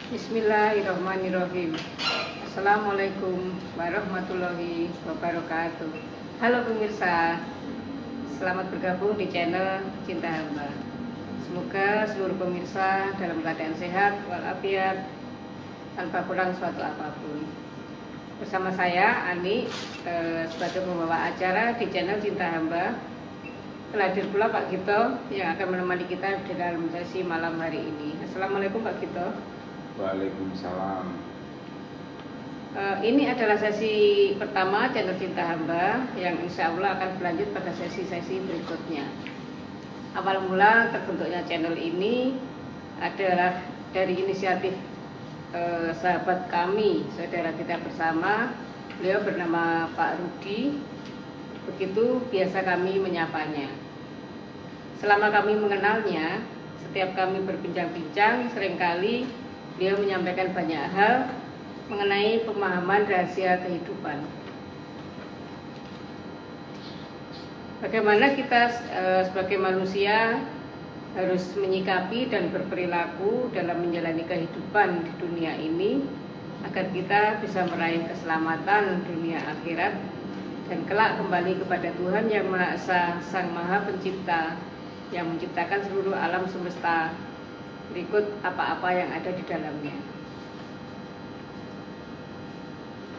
Bismillahirrahmanirrahim. Assalamualaikum warahmatullahi wabarakatuh. Halo pemirsa, selamat bergabung di channel Cinta Hamba. Semoga seluruh pemirsa dalam keadaan sehat walafiat, tanpa kurang suatu apapun. Bersama saya Ani sebagai pembawa acara di channel Cinta Hamba. Telah hadir pula Pak Gito yang akan menemani kita di dalam sesi malam hari ini. Assalamualaikum Pak Gito. Waalaikumsalam. Ini adalah sesi pertama channel Cinta Hamba yang insya Allah akan berlanjut pada sesi-sesi berikutnya. Awal mula terbentuknya channel ini adalah dari inisiatif sahabat kami, saudara kita bersama. Beliau bernama Pak Rudi, begitu biasa kami menyapanya. Selama kami mengenalnya, setiap kami berbincang-bincang, seringkali beliau menyampaikan banyak hal mengenai pemahaman rahasia kehidupan. Bagaimana kita sebagai manusia harus menyikapi dan berperilaku dalam menjalani kehidupan di dunia ini agar kita bisa meraih keselamatan dunia akhirat dan kelak kembali kepada Tuhan Yang Maha Esa, Sang Maha Pencipta yang menciptakan seluruh alam semesta berikut apa-apa yang ada di dalamnya.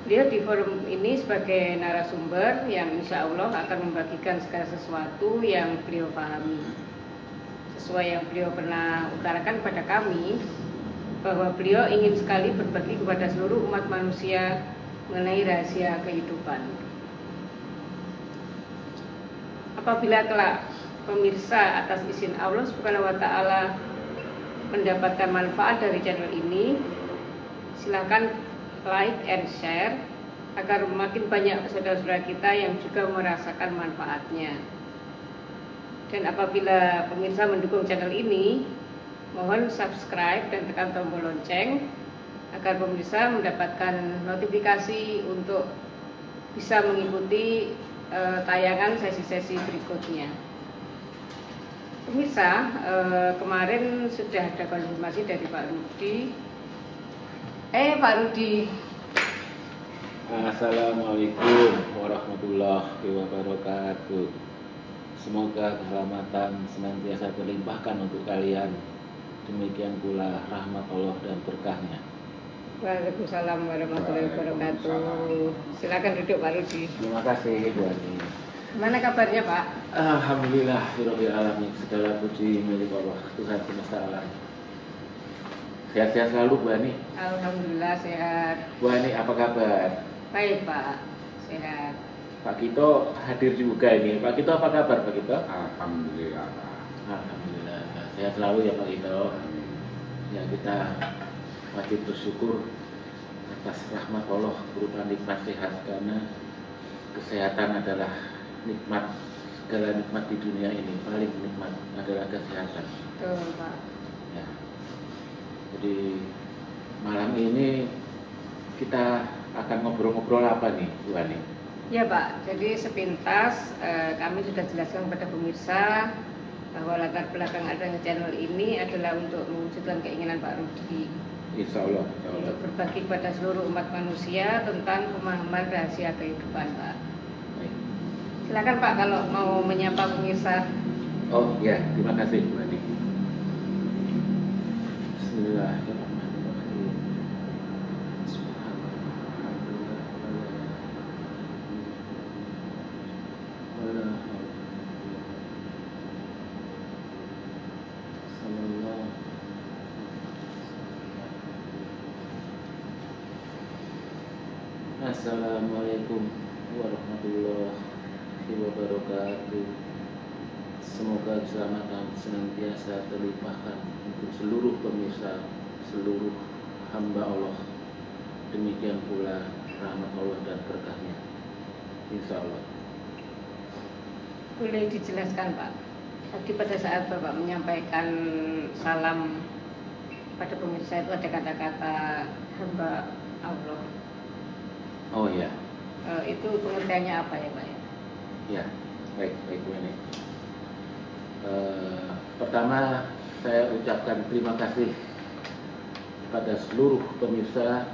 Beliau di forum ini sebagai narasumber yang insya Allah akan membagikan segala sesuatu yang beliau pahami. Sesuai yang beliau pernah utarakan pada kami, bahwa beliau ingin sekali berbagi kepada seluruh umat manusia mengenai rahasia kehidupan. Apabila kelak pemirsa atas izin Allah Subhanahu wa Ta'ala mendapatkan manfaat dari channel ini, silahkan like and share agar makin banyak saudara-saudara kita yang juga merasakan manfaatnya. Dan apabila pemirsa mendukung channel ini, mohon subscribe dan tekan tombol lonceng agar pemirsa mendapatkan notifikasi untuk bisa mengikuti tayangan sesi-sesi berikutnya. Pemirsa, kemarin sudah ada konfirmasi dari Pak Rudi. Pak Rudi. Assalamualaikum warahmatullahi wabarakatuh. Semoga keselamatan senantiasa terlimpahkan untuk kalian. Demikian pula rahmat Allah dan berkahnya. Waalaikumsalam warahmatullahi wabarakatuh. Silakan duduk Pak Rudi. Terima kasih Bu Ani. Gimana kabarnya Pak? Alhamdulillah, birabbil alamin. Segala puji milik Allah, Tuhan semesta alam. Sehat-sehat selalu Bu Ani. Alhamdulillah sehat. Bu Ani, apa kabar? Baik Pak, sehat. Pak Gito hadir juga ini. Pak Gito apa kabar Pak Gito? Alhamdulillah. Alhamdulillah. Sehat selalu ya Pak Gito. Ya, kita wajib bersyukur atas rahmat Allah berupa nikmat sehat, karena kesehatan adalah nikmat, segala nikmat di dunia ini paling nikmat adalah kesehatan. Betul Pak. Ya. Jadi malam ini kita akan ngobrol-ngobrol apa nih Bu Ani? Ya Pak, jadi sepintas kami sudah jelaskan kepada pemirsa bahwa latar belakang adanya channel ini adalah untuk mewujudkan keinginan Pak Rudi. Insya Allah. Untuk berbagi kepada seluruh umat manusia tentang pemahaman rahasia kehidupan Pak. Baik. Silakan Pak kalau mau menyapa pemirsa. Oh ya, terima kasih Bu Ani. Bismillahirrahmanirrahim. Assalamualaikum warahmatullahi wabarakatuh. Semoga keselamatan senantiasa terlimpahkan untuk seluruh pemirsa, seluruh hamba Allah. Demikian pula rahmat Allah dan berkahnya. Insya Allah. Boleh dijelaskan Pak. Tadi pada saat Bapak menyampaikan salam pada pemirsa itu ada kata-kata hamba Allah. Oh ya. Itu pengertiannya apa ya Pak? Ya, baik Bu Ani. Pertama saya ucapkan terima kasih kepada seluruh pemirsa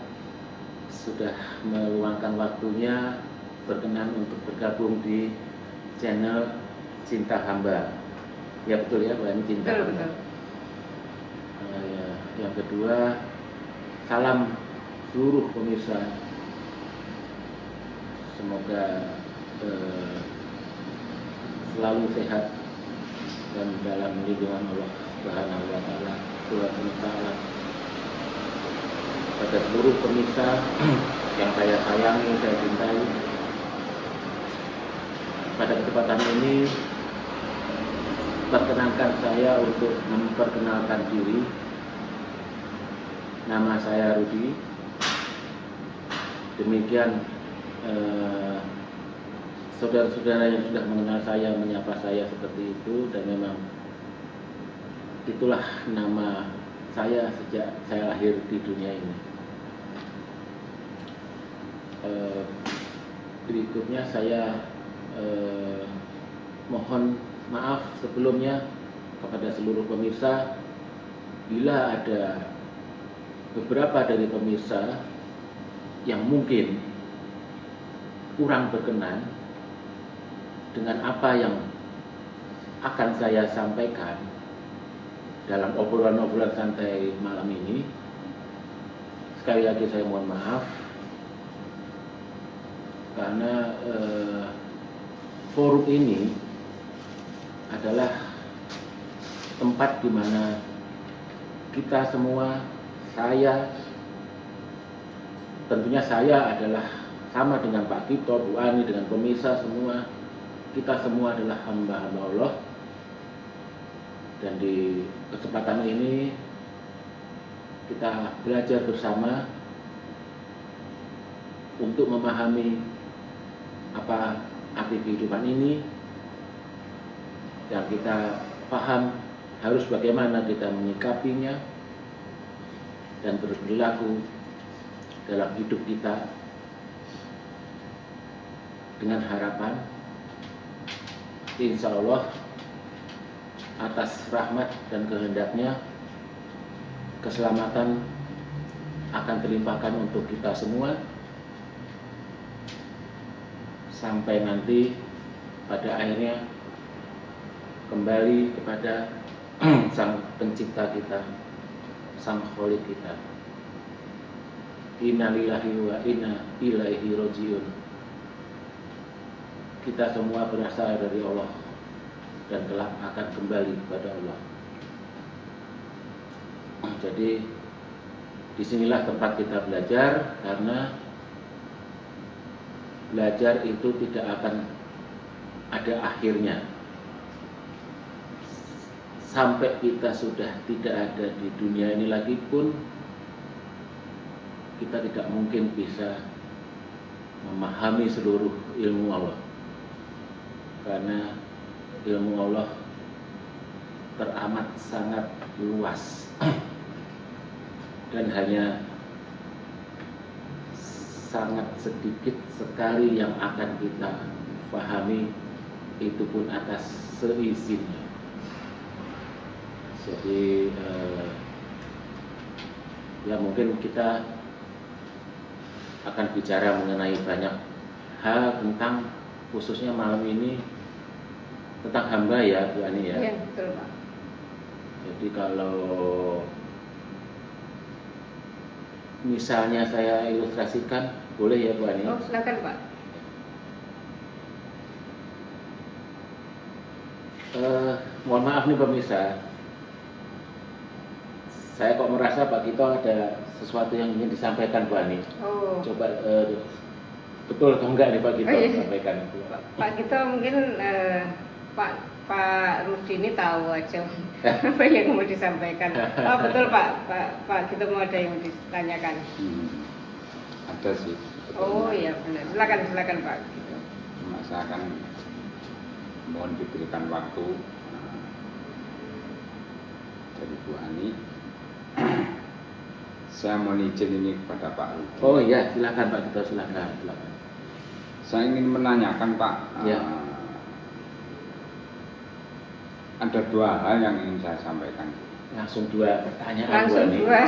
sudah meluangkan waktunya berkenan untuk bergabung di channel Cinta Hamba. Ya betul ya, Mbak, ini Cinta Betul, Hamba. betul. Ya, yang kedua, salam seluruh pemirsa. Semoga selalu sehat dan dalam lindungan Allah Subhanahu wa Ta'ala, Tuhan semesta alam. Pada seluruh pemirsa yang saya sayangi, saya cintai, pada kesempatan ini perkenankan saya untuk memperkenalkan diri. Nama saya Rudi. Demikian saudara-saudara yang sudah mengenal saya menyapa saya seperti itu, dan memang itulah nama saya sejak saya lahir di dunia ini. Berikutnya saya mohon maaf sebelumnya kepada seluruh pemirsa bila ada beberapa dari pemirsa yang mungkin kurang berkenan dengan apa yang akan saya sampaikan dalam obrolan-obrolan santai malam ini. Sekali lagi saya mohon maaf karena forum ini adalah tempat di mana kita semua, tentunya saya adalah sama dengan Pak Kito, Bu Ani, dengan pemirsa semua, kita semua adalah hamba-hamba Allah. Dan di kesempatan ini kita belajar bersama untuk memahami apa arti kehidupan ini, dan kita paham harus bagaimana kita menyikapinya dan berperilaku dalam hidup kita, dengan harapan insya Allah atas rahmat dan kehendaknya keselamatan akan terlimpahkan untuk kita semua sampai nanti pada akhirnya kembali kepada Sang Pencipta kita, Sang Khalik kita. Inna lillahi wa inna ilaihi rajiun. Kita semua berasal dari Allah dan kelak akan kembali kepada Allah. Jadi disinilah tempat kita belajar, karena belajar itu tidak akan ada akhirnya. Sampai kita sudah tidak ada di dunia ini lagi pun, kita tidak mungkin bisa memahami seluruh ilmu Allah, karena ilmu Allah teramat sangat luas dan hanya sangat sedikit sekali yang akan kita pahami, itu pun atas seizinnya. Jadi ya mungkin kita akan bicara mengenai banyak hal tentang, khususnya malam ini tentang hamba ya Bu Ani ya. Iya, betul Pak. Jadi kalau misalnya saya ilustrasikan, boleh ya Bu Ani? Oh, silakan Pak. Mohon maaf nih pemirsa, saya kok merasa Pak Kito ada sesuatu yang ingin disampaikan Bu Ani. Oh. Coba betul atau enggak nih Pak Kito sampaikan. Pak Kito mungkin Pak Rudi ini tahu aja apa yang mau disampaikan. Oh betul Pak Kito mau ada yang ditanyakan. Ada sih. Oh iya benar. Silakan Pak Kito. Cuma saya akan mohon diberikan waktu dari Bu Ani. Saya mohon izin ini kepada Pak Rudi. Oh iya, silakan Pak Kito, silakan. Saya ingin menanyakan Pak. Ya. Ada dua hal yang ingin saya sampaikan. Langsung dua pertanyaan Bu Langsung Ani. dua.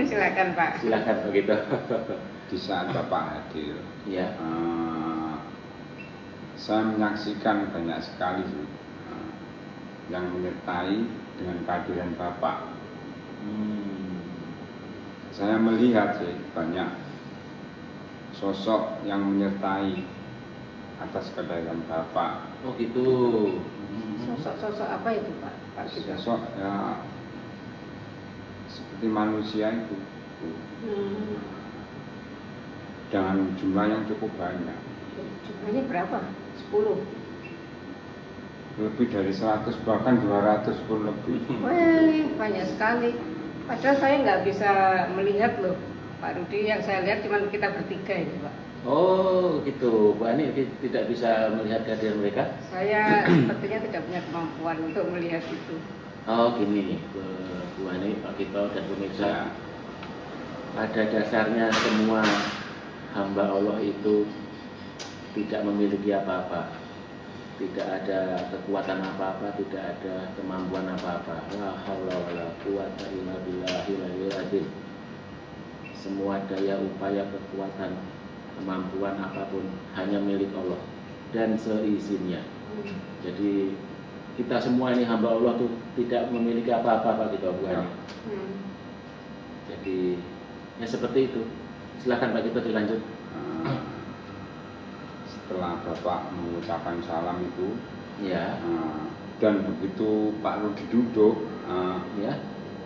Silakan Pak. Silakan begitu. Di saat Bapak hadir, Ya. saya menyaksikan banyak sekali yang menyertai dengan kehadiran Bapak. Saya melihat sih banyak sosok yang menyertai atas kehadiran Bapak. Oh gitu. Sosok-sosok apa itu Pak? Pak Gito? Sosok ya seperti manusia itu dengan jumlah yang cukup banyak, Jumlahnya berapa? 10. lebih dari 100 bahkan 200 pun lebih. Wih, banyak sekali. Padahal saya nggak bisa melihat loh, Pak Rudi. Yang saya lihat cuma kita bertiga itu, Pak. Oh gitu, Bu Ani tidak bisa melihat kehadiran mereka? Saya sepertinya tidak punya kemampuan untuk melihat itu. Oh gini, Bu Ani, Pak Gito dan pemirsa, pada dasarnya semua hamba Allah itu tidak memiliki apa-apa, tidak ada kekuatan apa-apa, tidak ada kemampuan apa-apa. La haula wala quwata illa billahil azim. Semua daya upaya kekuatan kemampuan apapun hanya milik Allah dan seizinnya. Jadi kita semua ini hamba Allah tuh tidak memiliki apa-apa Pak Gito, Bu Ani. Jadi ya seperti itu. Silakan Pak Gito dilanjut. Setelah Bapak mengucapkan salam itu, Ya. Dan begitu Pak Rudi duduk, Ya.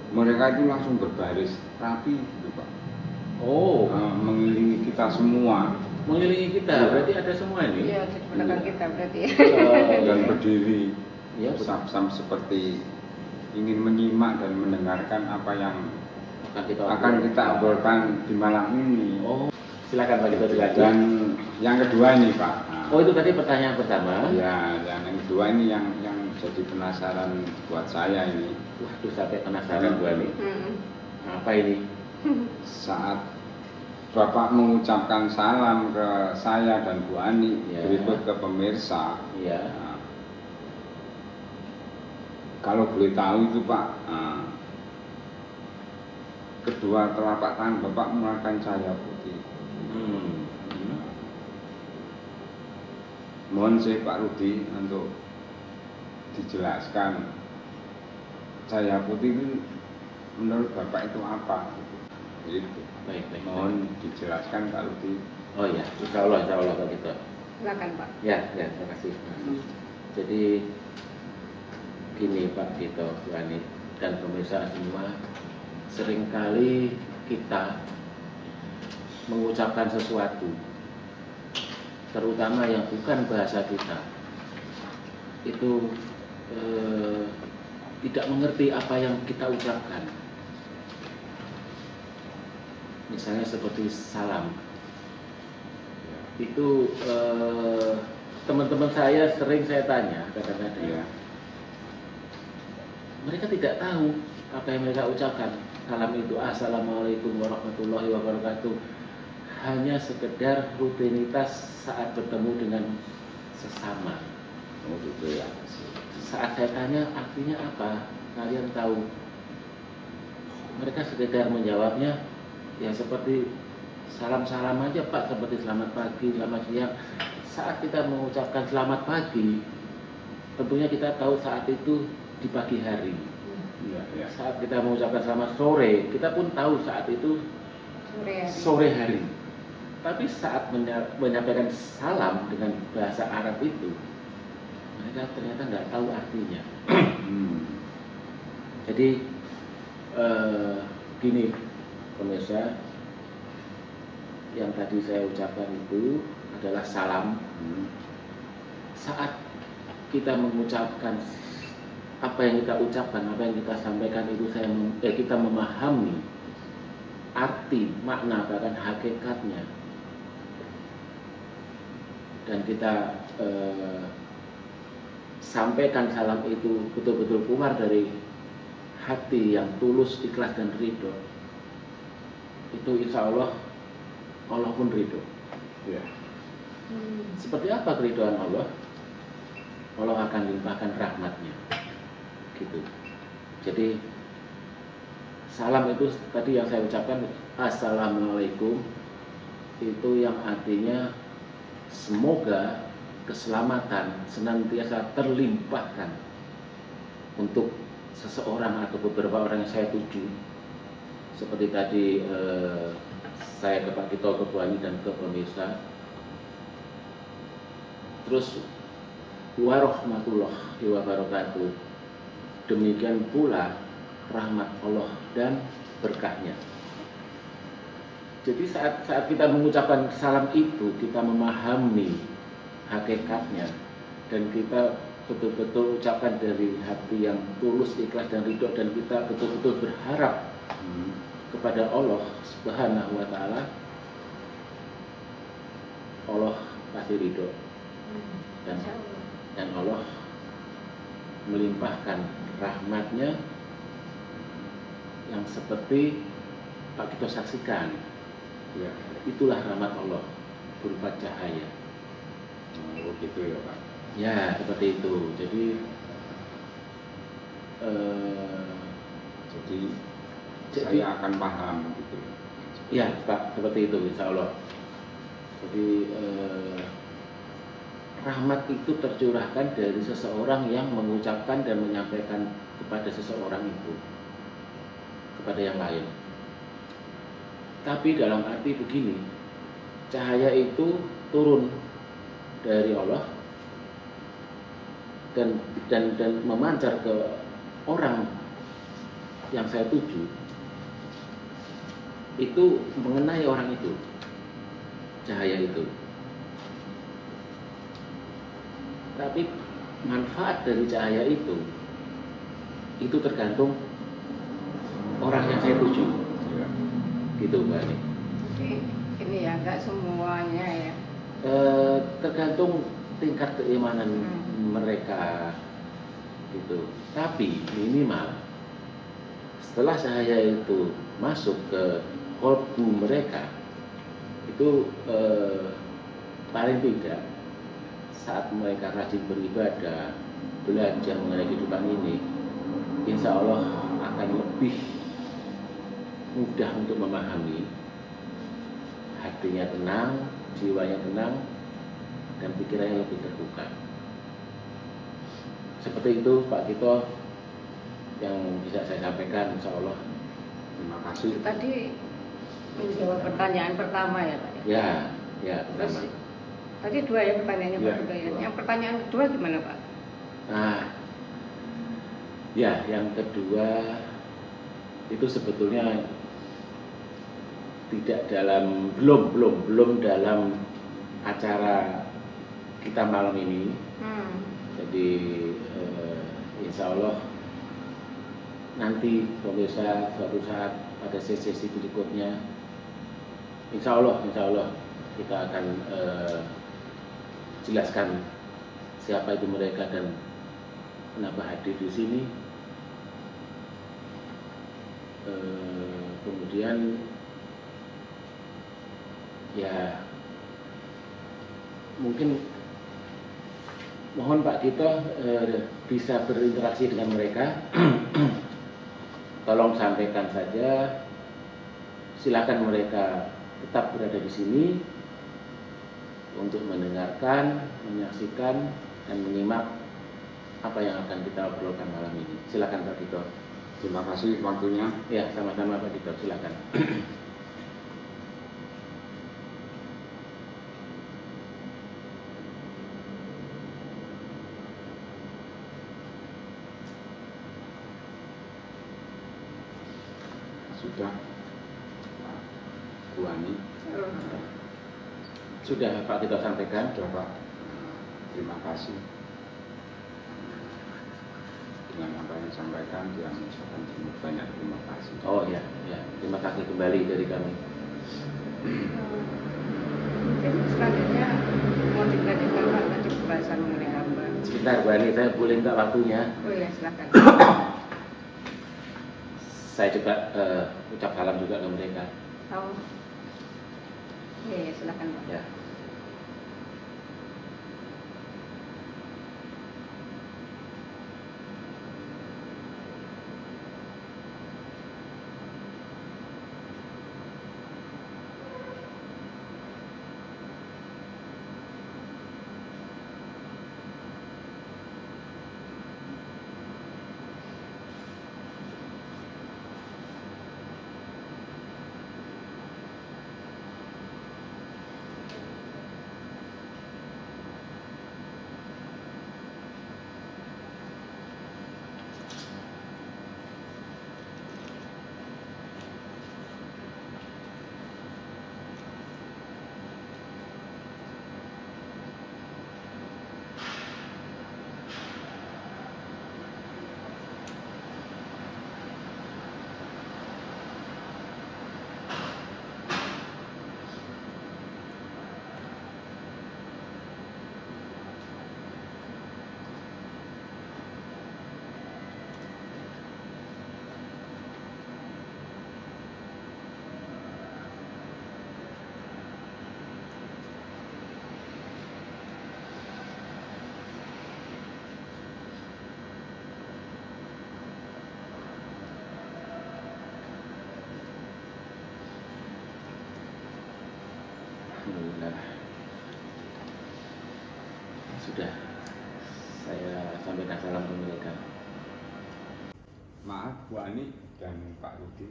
mereka itu langsung berbaris rapi gitu Pak. Oh, Mengelilingi kita semua. mengelilingi kita, berarti ada semua ini. Iya, di belakang kita berarti ya. Dan berdiri Ya, bersam-sam seperti ingin menyimak dan mendengarkan apa yang akan kita obrolkan di malam ini. Oh, silakan Pak Gito dilanjut. Dan yang kedua ini Pak. Oh, itu tadi pertanyaan pertama. Ya, yang kedua ini yang jadi penasaran buat saya ini. Waduh, sampai penasaran Bu Ani. Apa ini? Saat Bapak mengucapkan salam ke saya dan Bu Ani, Ya. berikut ke pemirsa. Ya. Kalau boleh tahu itu Pak, kedua telapak tangan Bapak menggunakan cahaya putih. Mohon saya Pak Rudi untuk dijelaskan cahaya putih itu menurut Bapak itu apa? Gitu. Baik. Mohon dijelaskan Pak Rudi. Oh ya, insya Allah Pak Gito. Silakan Pak. Ya, terima kasih. Jadi gini Pak Gito, Bu Ani dan pemirsa semua, seringkali kita mengucapkan sesuatu, terutama yang bukan bahasa kita, itu tidak mengerti apa yang kita ucapkan. Misalnya seperti salam, itu teman-teman saya sering saya tanya kadang-kadang, mereka tidak tahu apa yang mereka ucapkan. Salam itu assalamualaikum warahmatullahi wabarakatuh, hanya sekedar rutinitas saat bertemu dengan sesama. Oh gitu ya. Saat saya tanya artinya apa, kalian tahu? Mereka sekedar menjawabnya ya seperti salam-salam aja Pak, seperti selamat pagi, selamat siang. Saat kita mengucapkan selamat pagi, tentunya kita tahu saat itu di pagi hari. Ya. Saat kita mengucapkan selamat sore, kita pun tahu saat itu sore hari. Tapi saat menyampaikan salam dengan bahasa Arab itu, mereka ternyata nggak tahu artinya. Jadi gini pemirsa, yang tadi saya ucapkan itu adalah salam. Saat kita mengucapkan apa yang kita ucapkan, apa yang kita sampaikan itu kita memahami arti, makna, bahkan hakikatnya, dan kita sampaikan salam itu betul-betul keluar dari hati yang tulus, ikhlas dan ridho, itu insya Allah Allah pun ridho. Ya. Seperti apa keridhaan Allah? Allah akan limpahkan rahmatnya, gitu. Jadi salam itu tadi yang saya ucapkan, assalamualaikum, itu yang artinya semoga keselamatan senantiasa terlimpahkan untuk seseorang atau beberapa orang yang saya tuju. Seperti tadi saya ke Pak Tito, ke Bu Ani, dan ke pemirsa. Terus warahmatullahi wabarakatuh. Demikian pula rahmat Allah dan berkahnya. Jadi saat kita mengucapkan salam itu, kita memahami hakikatnya dan kita betul-betul ucapkan dari hati yang tulus, ikhlas dan ridho, dan kita betul-betul berharap kepada Allah Subhanahu wa Ta'ala. Allah pasti ridho dan Allah melimpahkan rahmatnya yang seperti Pak Kito saksikan. Ya, itulah rahmat Allah berupa cahaya. Oh gitu ya Pak. Ya, seperti itu. Jadi saya akan paham gitu. Ya Pak, seperti itu insya Allah. Jadi rahmat itu tercurahkan dari seseorang yang mengucapkan dan menyampaikan kepada seseorang itu, kepada yang lain. Tapi dalam arti begini, cahaya itu turun dari Allah dan memancar ke orang yang saya tuju, itu mengenai orang itu, cahaya itu. Tapi manfaat dari cahaya itu tergantung orang yang saya tuju. Ya. Gitu Mbak Ani. Ini ya, nggak semuanya ya. Tergantung tingkat keimanan mereka gitu. Tapi minimal setelah cahaya itu masuk ke kolbu mereka, itu paling tidak saat mereka rajin beribadah, belajar mengenai kehidupan ini, insya Allah akan lebih mudah untuk memahami, hatinya tenang, jiwanya tenang, dan pikirannya lebih terbuka. Seperti itu Pak Tito yang bisa saya sampaikan, insya Allah. Terima kasih. Tadi menjawab pertanyaan pertama ya Pak. Ya pertama. Terus, tadi dua ya pertanyaannya Pak Tito ya. Yang pertanyaan kedua gimana Pak? Nah, ya yang kedua itu sebetulnya tidak belum dalam acara kita malam ini. Jadi insya Allah nanti pemirsa suatu saat pada sesi berikutnya, insya Allah kita akan jelaskan siapa itu mereka dan kenapa hadir di sini. Kemudian ya mungkin mohon Pak Tito bisa berinteraksi dengan mereka. Tolong sampaikan saja, silakan mereka tetap berada di sini untuk mendengarkan, menyaksikan, dan menyimak apa yang akan kita obrolkan malam ini. Silakan Pak Tito. Terima kasih waktunya. Ya, sama-sama Pak Tito, silakan. Sudah Bu Ani. Sudah Pak Tito sampaikan. Sudah Pak. Terima kasih dengan apa yang disampaikan, yang mengucapkan banyak terima kasih. Oh ya, terima kasih kembali dari kami. Jadi selanjutnya mau dilanjutkan Pak tadi pembahasan mengenai hamba. Sebentar Bu Ani, saya boleh minta waktunya. Oh iya silakan. Saya coba ucap salam juga ke mereka. Oh. Iya silakan Pak. Ya. sudah saya sampaikan salam ke mereka. Maaf Bu Ani dan Pak Rudi,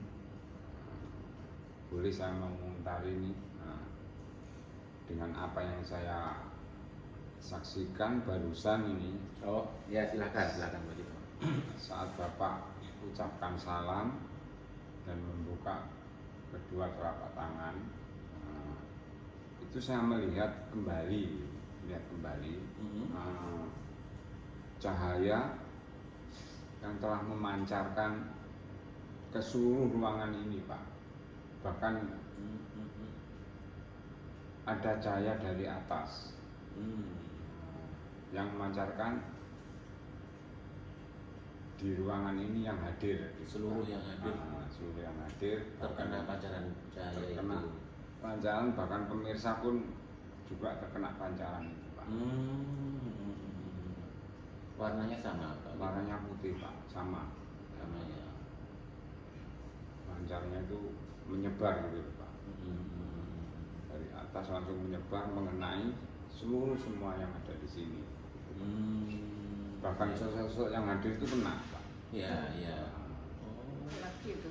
boleh saya mengomentari ini dengan apa yang saya saksikan barusan ini. Oh ya, silakan begitu. Saat Bapak ucapkan salam dan membuka kedua telapak tangan, itu saya melihat kembali cahaya yang telah memancarkan ke seluruh ruangan ini, Pak. Bahkan ada cahaya dari atas yang memancarkan di ruangan ini yang hadir, seluruh yang hadir, seluruh yang hadir terkena pancaran cahaya itu. Pancaran, bahkan pemirsa pun juga terkena pancaran itu, Pak. Warnanya sama, Pak? Warnanya putih, Pak, sama ya. Pancarnya itu menyebar gitu, Pak. Dari atas langsung menyebar mengenai seluruh semua yang ada di sini. Bahkan sosok-sosok yang hadir itu kena, Pak. Ya. Lagi itu.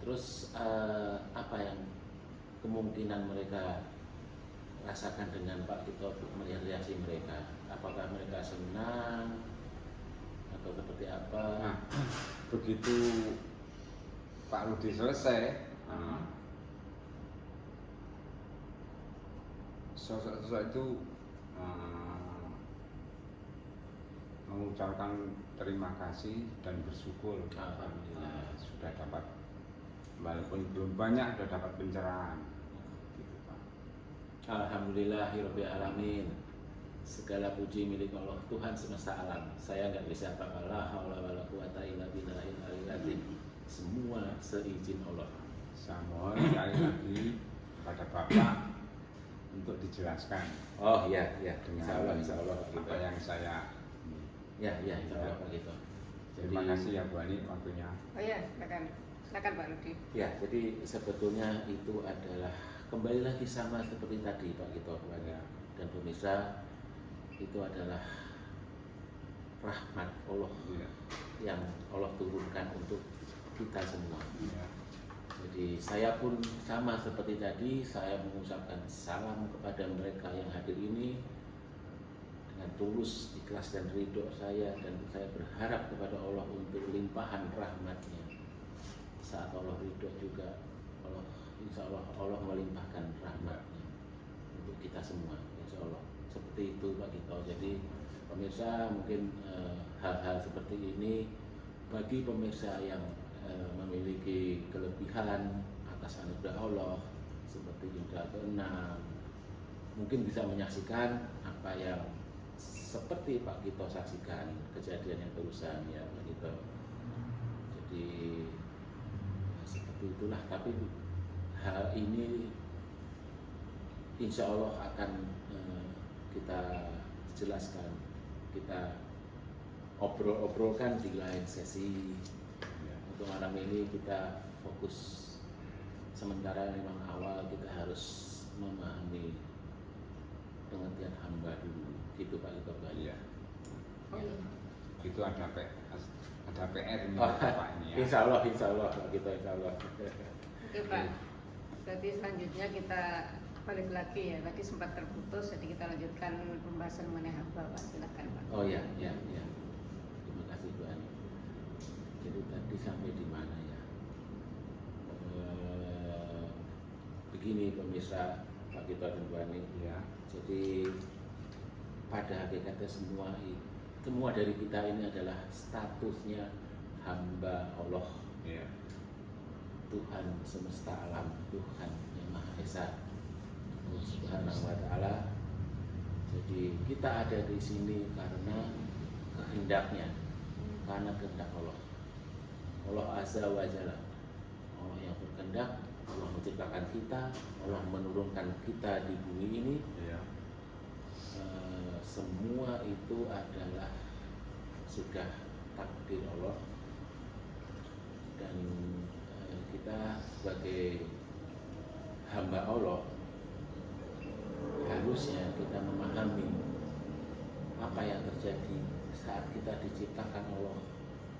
Terus apa yang kemungkinan mereka rasakan dengan Pak Tito melihat reaksi mereka? Apakah mereka senang atau seperti apa? Nah, begitu Pak Rudi selesai, sosok-sosok itu mengucapkan terima kasih dan bersyukur. Alhamdulillah sudah dapat, walaupun belum banyak, sudah dapat pencerahan. Gitu, Pak. Alhamdulillahirabbil alamin. Segala puji milik Allah, Tuhan semesta alam. Saya nggak bisa apa-apa. La haula wala quwata illa billahil aliyil azim. Semua seizin Allah. Saya mohon sekali lagi kepada Bapak untuk dijelaskan. Oh iya, Dengan insya Allah apa yang saya. Ya, insya Allah Pak Tito. Terima kasih ya Bu Ani waktunya. Oh iya, silakan Pak Rudi. Ya, jadi sebetulnya itu adalah kembali lagi sama seperti tadi Pak Tito dan pemirsa, itu adalah rahmat Allah yang Allah turunkan untuk kita semua. Jadi saya pun sama seperti tadi, saya mengucapkan salam kepada mereka yang hadir ini dengan tulus, ikhlas dan ridho saya, dan saya berharap kepada Allah untuk limpahan rahmatnya. Saat Allah ridho juga, insya Allah Allah melimpahkan rahmatnya untuk kita semua, insya Allah. Seperti itu Pak Tito. Jadi pemirsa, mungkin hal-hal seperti ini bagi pemirsa yang memiliki kelebihan atas anugerah Allah seperti indera keenam, mungkin bisa menyaksikan apa yang seperti Pak Tito saksikan, kejadian yang barusan ya Pak Tito. Jadi seperti itulah, tapi hal ini insya Allah akan kita jelaskan, kita obrolkan di lain sesi. Untuk malam ini kita fokus, sementara memang awal kita harus memahami pengertian hamba dulu, gitu Pak Tito. Iya. Oh iya. Itu ada PR ini Pak ini ya. Insya Allah Pak Tito, insya Allah. Oke Pak, berarti selanjutnya kita balik lagi ya, tadi sempat terputus, jadi kita lanjutkan pembahasan mengenai hamba, Pak. Silakan Pak. Oh ya. Terima kasih Bu Ani. Jadi tadi sampai di mana ya? Begini pemirsa Pak Tito dan Bu Ani. Ya. Jadi pada hakikatnya semua dari kita ini adalah statusnya hamba Allah. Ya. Tuhan semesta alam, Tuhan yang Maha Esa, Subhanahu wa Ta'ala. Jadi kita ada di sini karena kehendaknya, karena kehendak Allah. Allah Azza wa Jalla, Allah yang berkehendak, Allah menciptakan kita, Allah menurunkan kita di bumi ini. Ya. Semua itu adalah sudah takdir Allah, dan kita sebagai hamba Allah harusnya kita memahami terjadi saat kita diciptakan Allah,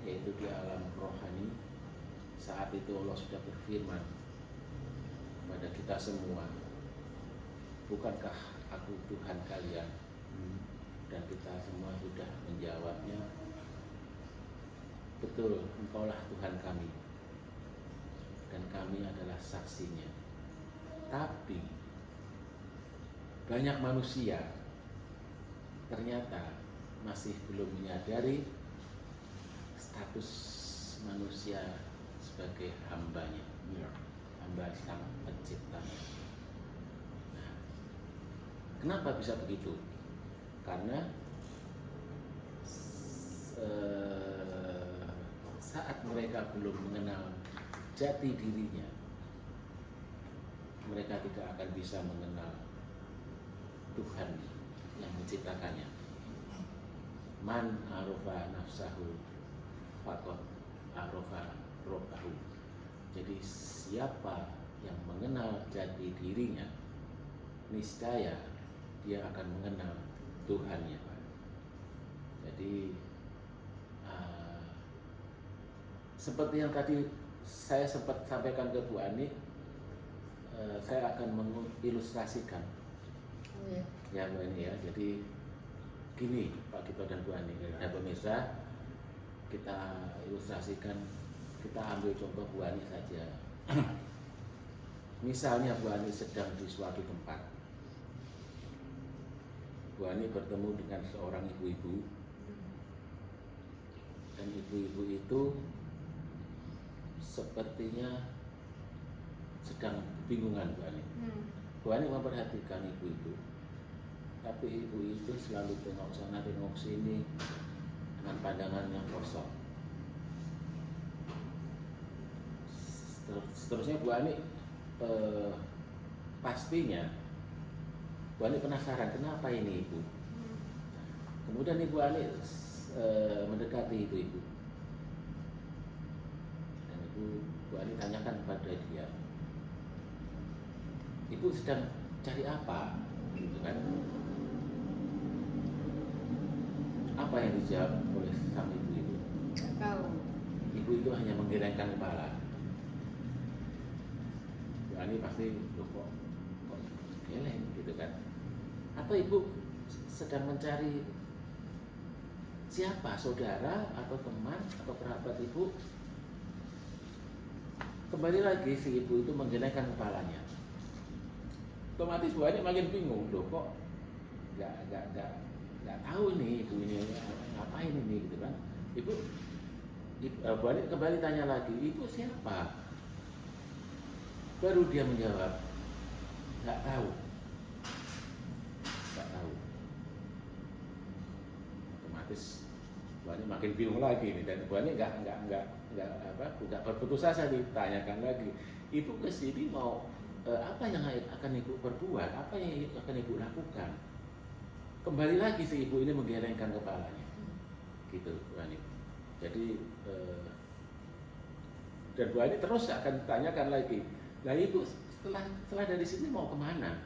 yaitu di alam rohani. Saat itu Allah sudah berfirman kepada kita semua, bukankah aku Tuhan kalian? Dan kita semua sudah menjawabnya, betul, engkaulah Tuhan kami dan kami adalah saksinya. Tapi banyak manusia ternyata masih belum menyadari status manusia sebagai hambanya, hamba sang penciptanya. Nah, kenapa bisa begitu? Karena saat mereka belum mengenal jati dirinya, mereka tidak akan bisa mengenal Tuhan yang menciptakannya. Man arofa nafsahu faqad arofa robbahu. Jadi siapa yang mengenal jati dirinya, niscaya dia akan mengenal Tuhannya. Jadi seperti yang tadi saya sempat sampaikan ke Bu Ani, saya akan mengilustrasikan ya Bu Ani ya. Jadi gini Pak Gito dan Bu Ani, ya pemirsa, kita ilustrasikan, kita ambil contoh Bu Ani saja. Misalnya Bu Ani sedang di suatu tempat, Bu Ani bertemu dengan seorang ibu-ibu, dan ibu-ibu itu sepertinya sedang kebingungan Bu Ani. Bu Ani memperhatikan ibu itu, tapi ibu itu selalu tengok sana tengok sini dengan pandangan yang kosong. Seterusnya Bu Ani pastinya Bu Ani penasaran kenapa ini ibu. Kemudian Ibu Ani mendekati ibu-ibu, dan Bu Ani tanyakan kepada dia, ibu sedang cari apa, gitu kan? Apa yang dijawab oleh sang ibu itu? Nggak tahu. Ibu itu hanya menggelengkan kepala. Bu Ani pasti kok geleng gitu kan? Atau ibu sedang mencari siapa, saudara atau teman atau kerabat ibu? Kembali lagi si ibu itu menggelengkan kepalanya. Otomatis Bu Ani makin bingung, loh kok nggak tahu nih ibu ini ngapain ini gitu kan? Bu Ani kembali tanya lagi, ibu siapa? Baru dia menjawab, nggak tahu. Otomatis Bu Ani makin bingung lagi nih, dan Bu Ani nggak berputus asa, ditanyakan lagi, ibu kesini mau apa yang akan ibu perbuat, apa yang akan ibu lakukan? Kembali lagi si ibu ini menggelengkan kepalanya, gitu Bu Ani. Jadi dan Bu Ani terus akan tanyakan lagi, lah ibu setelah dari sini mau kemana?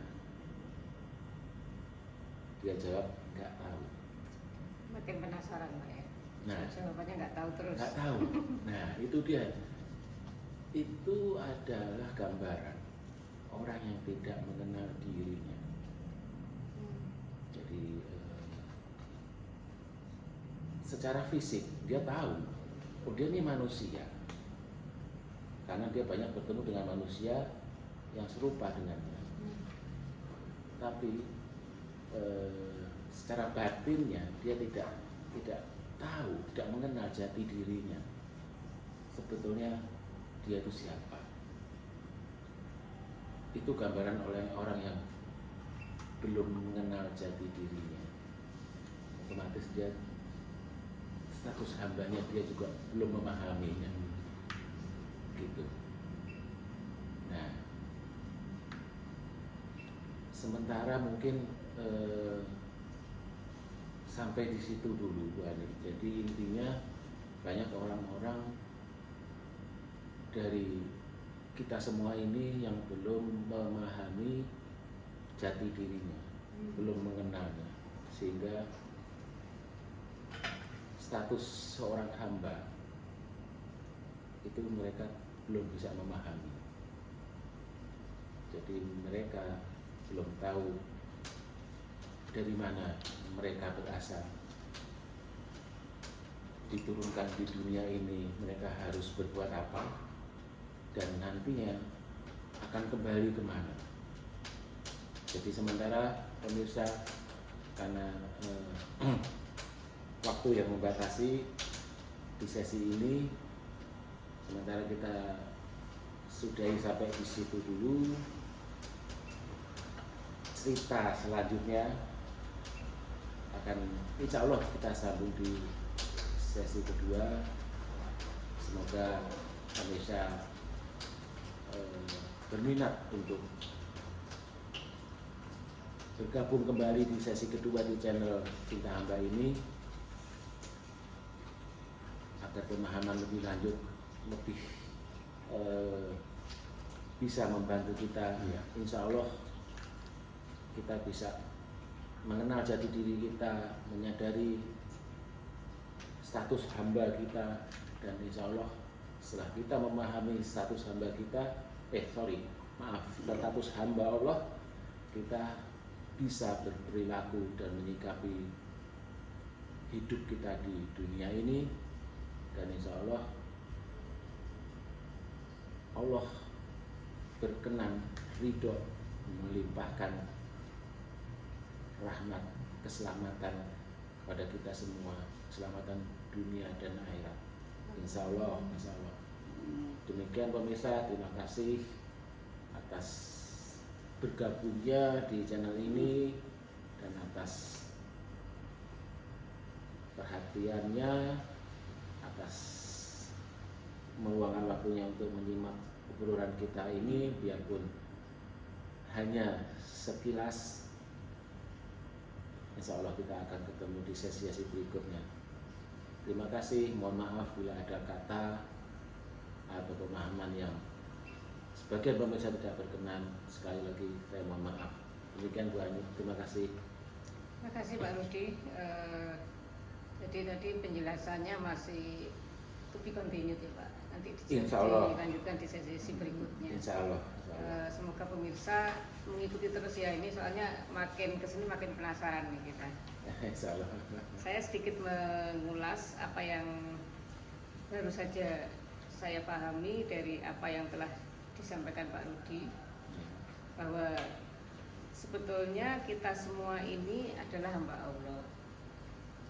Dia jawab nggak tahu. Makin penasaran Pak ya. Nah, jawabannya nggak tahu terus. Nggak tahu. Nah, itu dia. Itu adalah gambaran orang yang tidak mengenal dirinya. Jadi secara fisik dia tahu, oh dia ini manusia, karena dia banyak bertemu dengan manusia yang serupa dengannya. Tapi secara batinnya dia tidak tahu, tidak mengenal jati dirinya. Sebetulnya dia itu siapa? Itu gambaran oleh orang yang belum mengenal jati dirinya. Otomatis dia status hambanya dia juga belum memahaminya. Gitu. Nah, sementara mungkin sampai di situ dulu Bu Ani. Jadi intinya banyak orang-orang dari kita semua ini yang belum memahami jati dirinya, belum mengenalnya, sehingga status seorang hamba itu mereka belum bisa memahami. Jadi mereka belum tahu dari mana mereka berasal. Diturunkan di dunia ini mereka harus berbuat apa dan nantinya akan kembali kemana. Jadi sementara pemirsa karena waktu yang membatasi di sesi ini, sementara kita sudahi sampai di situ dulu. Cerita selanjutnya akan insya Allah kita sambung di sesi kedua. Semoga pemirsa berminat untuk bergabung kembali di sesi kedua di channel Cinta Hamba ini, agar pemahaman lebih lanjut lebih bisa membantu kita. Insya Allah kita bisa mengenal jati diri kita, menyadari status hamba kita, dan insya Allah setelah kita memahami status hamba kita, status hamba Allah, kita bisa berperilaku dan menyikapi hidup kita di dunia ini, dan insya Allah Allah berkenan ridho melimpahkan rahmat keselamatan kepada kita semua, keselamatan dunia dan akhirat. Insya Allah, insya Allah. Demikian pemirsa, terima kasih atas bergabungnya di channel ini dan atas perhatiannya, atas meluangkan waktunya untuk menyimak obrolan kita ini, biarpun hanya sekilas. Insya Allah kita akan ketemu di sesi-sesi berikutnya. Terima kasih, mohon maaf bila ada kata atau pemahaman yang sebagian pemirsa tidak berkenan. Sekali lagi saya mohon maaf. Demikian Bu Ani, terima kasih. Terima kasih Pak Rudi. Jadi tadi penjelasannya masih to be continued ya Pak. Nanti dilanjutkan di sesi berikutnya. Insya Allah. Semoga pemirsa mengikuti terus ya, ini soalnya makin kesini makin penasaran nih kita. Insya Allah. Saya sedikit mengulas apa yang baru saja saya pahami dari apa yang telah disampaikan Pak Rudi, bahwa sebetulnya kita semua ini adalah hamba Allah,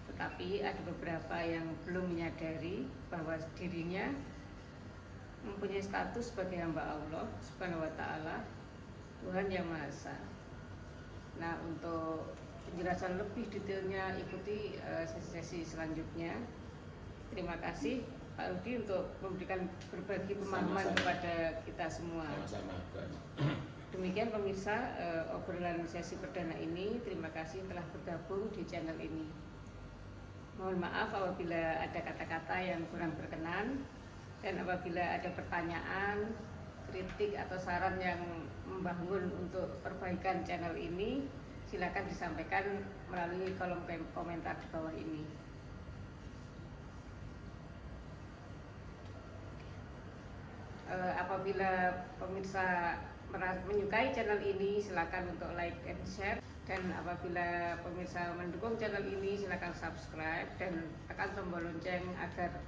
tetapi ada beberapa yang belum menyadari bahwa dirinya mempunyai status sebagai hamba Allah Subhanahu wa Ta'ala, Tuhan Yang Maha Esa. Nah, untuk penjelasan lebih detailnya ikuti sesi-sesi selanjutnya. Terima kasih Pak Rudi untuk memberikan berbagi pemahaman kepada kita semua. Sama-sama. Demikian pemirsa obrolan sesi perdana ini. Terima kasih telah bergabung di channel ini. Mohon maaf apabila ada kata-kata yang kurang berkenan, dan apabila ada pertanyaan, kritik atau saran yang membangun untuk perbaikan channel ini, silakan disampaikan melalui kolom komentar di bawah ini. Apabila pemirsa menyukai channel ini, silakan untuk like and share, dan apabila pemirsa mendukung channel ini, silakan subscribe dan tekan tombol lonceng agar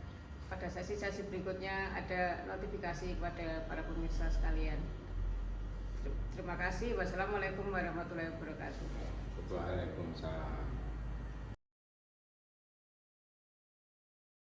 pada sesi-sesi berikutnya ada notifikasi kepada para pemirsa sekalian. Terima kasih. Wassalamualaikum warahmatullahi wabarakatuh. Waalaikumsalam.